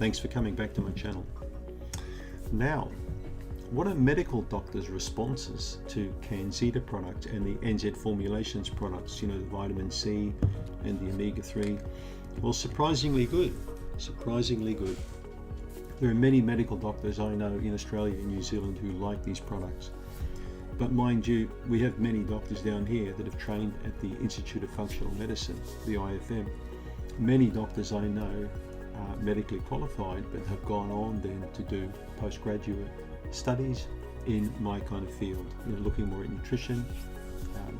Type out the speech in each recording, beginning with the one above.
Thanks for coming back to my channel. Now, what are medical doctors' responses to CanZeta product and the NZ Formulations products, the vitamin C and the omega-3? Well, surprisingly good. Surprisingly good. There are many medical doctors I know in Australia and New Zealand who like these products. But mind you, we have many doctors down here that have trained at the Institute of Functional Medicine, the IFM. Many doctors I know are medically qualified but have gone on then to do postgraduate studies in my kind of field, looking more at nutrition,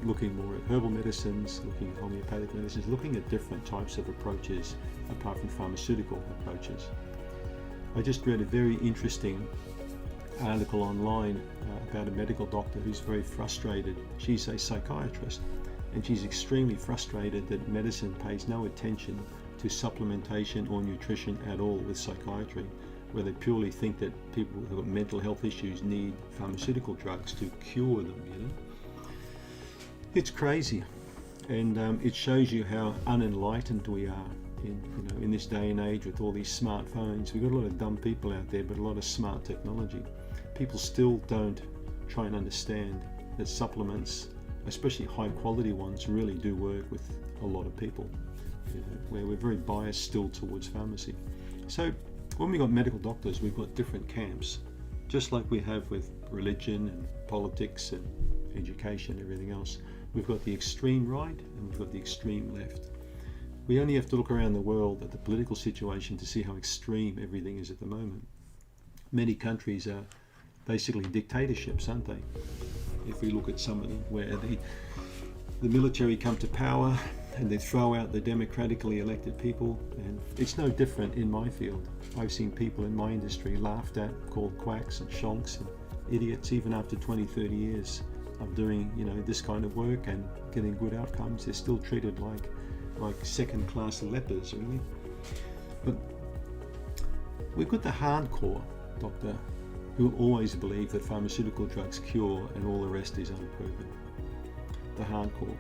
looking more at herbal medicines, looking at homeopathic medicines, looking at different types of approaches apart from pharmaceutical approaches. I just read a very interesting article online about a medical doctor who's very frustrated. She's a psychiatrist and she's extremely frustrated that medicine pays no attention to supplementation or nutrition at all with psychiatry, where they purely think that people who have mental health issues need pharmaceutical drugs to cure them. It's crazy, and it shows you how unenlightened we are in this day and age with all these smartphones. We've got a lot of dumb people out there, but a lot of smart technology. People still don't try and understand that supplements, especially high quality ones, really do work with a lot of people, where we're very biased still towards pharmacy. So when we got medical doctors, we've got different camps, just like we have with religion and politics and education and everything else. We've got the extreme right and we've got the extreme left. We only have to look around the world at the political situation to see how extreme everything is at the moment. Many countries are basically dictatorships, aren't they? If we look at some of them where the military come to power and they throw out the democratically elected people, and it's no different in my field. I've seen people in my industry laughed at, called quacks and shonks and idiots, even after 20, 30 years of doing this kind of work and getting good outcomes. They're still treated like second-class lepers, really. But we've got the hardcore doctor who always believe that pharmaceutical drugs cure and all the rest is unproven. The hardcore.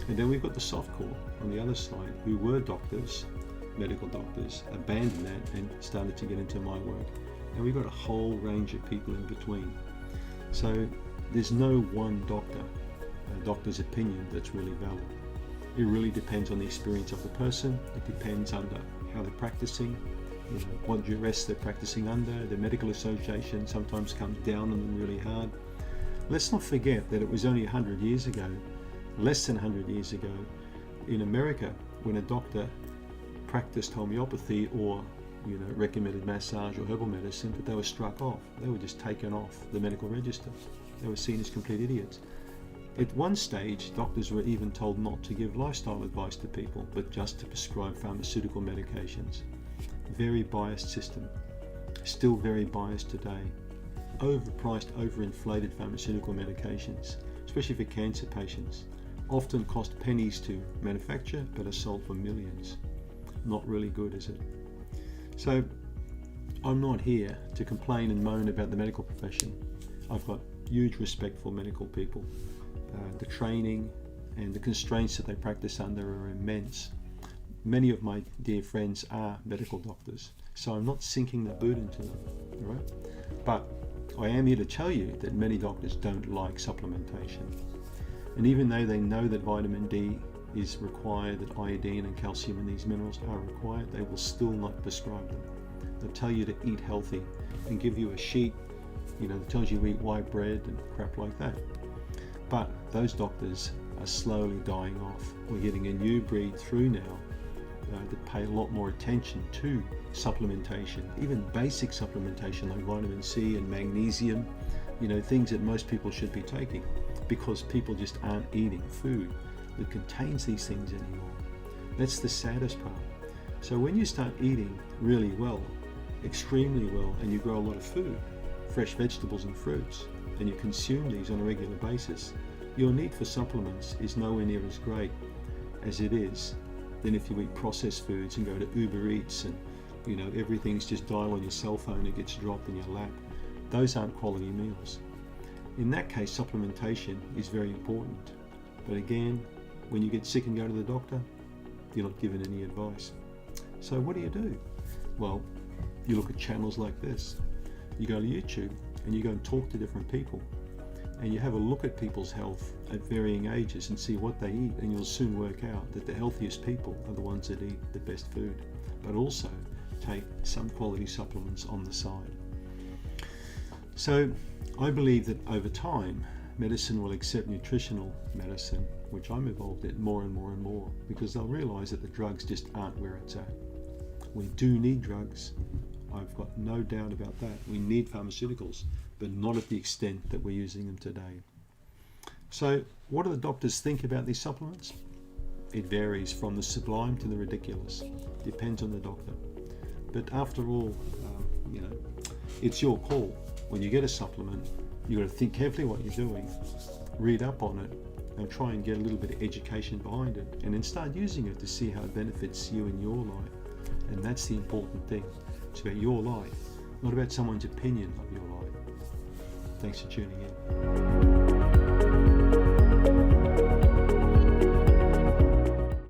And then we've got the softcore on the other side, who were doctors, medical doctors, abandoned that and started to get into my work. And we've got a whole range of people in between. So there's no one doctor's opinion that's really valid. It really depends on the experience of the person. It depends under how they're practicing, what duress they're practicing under. The medical association sometimes comes down on them really hard. Let's not forget that it was only 100 years ago, less than 100 years ago, in America, when a doctor practiced homeopathy or recommended massage or herbal medicine, but they were struck off. They were just taken off the medical register. They were seen as complete idiots. At one stage, doctors were even told not to give lifestyle advice to people, but just to prescribe pharmaceutical medications. Very biased system. Still very biased today. Overpriced, overinflated pharmaceutical medications, especially for cancer patients, often cost pennies to manufacture, but are sold for millions. Not really good, is it? So, I'm not here to complain and moan about the medical profession. I've got huge respect for medical people. The training and the constraints that they practice under are immense. Many of my dear friends are medical doctors, so I'm not sinking the boot into them, all right? But I am here to tell you that many doctors don't like supplementation. And even though they know that vitamin D is required, that iodine and calcium and these minerals are required, they will still not prescribe them. They'll tell you to eat healthy and give you a sheet, that tells you to eat white bread and crap like that. But those doctors are slowly dying off. We're getting a new breed through now that pay a lot more attention to supplementation, even basic supplementation like vitamin C and magnesium, things that most people should be taking, because people just aren't eating food that contains these things anymore. That's the saddest part. So when you start eating really well, extremely well, and you grow a lot of food, fresh vegetables and fruits, and you consume these on a regular basis, your need for supplements is nowhere near as great as it is than if you eat processed foods and go to Uber Eats and everything's just dial on your cell phone, it gets dropped in your lap. Those aren't quality meals. In that case, supplementation is very important. But again, when you get sick and go to the doctor, you're not given any advice. So what do you do? Well, You look at channels like this. You go to YouTube and you go and talk to different people, and you have a look at people's health at varying ages and see what they eat, and you'll soon work out that the healthiest people are the ones that eat the best food, but also take some quality supplements on the side. So I believe that over time, medicine will accept nutritional medicine, which I'm involved in, more and more and more, because they'll realize that the drugs just aren't where it's at. We do need drugs. I've got no doubt about that. We need pharmaceuticals, but not at the extent that we're using them today. So what do the doctors think about these supplements? It varies from the sublime to the ridiculous. Depends on the doctor. But after all, it's your call. When you get a supplement, you've got to think carefully what you're doing, read up on it, and try and get a little bit of education behind it, and then start using it to see how it benefits you in your life. And that's the important thing. It's about your life, not about someone's opinion of your life. Thanks for tuning in.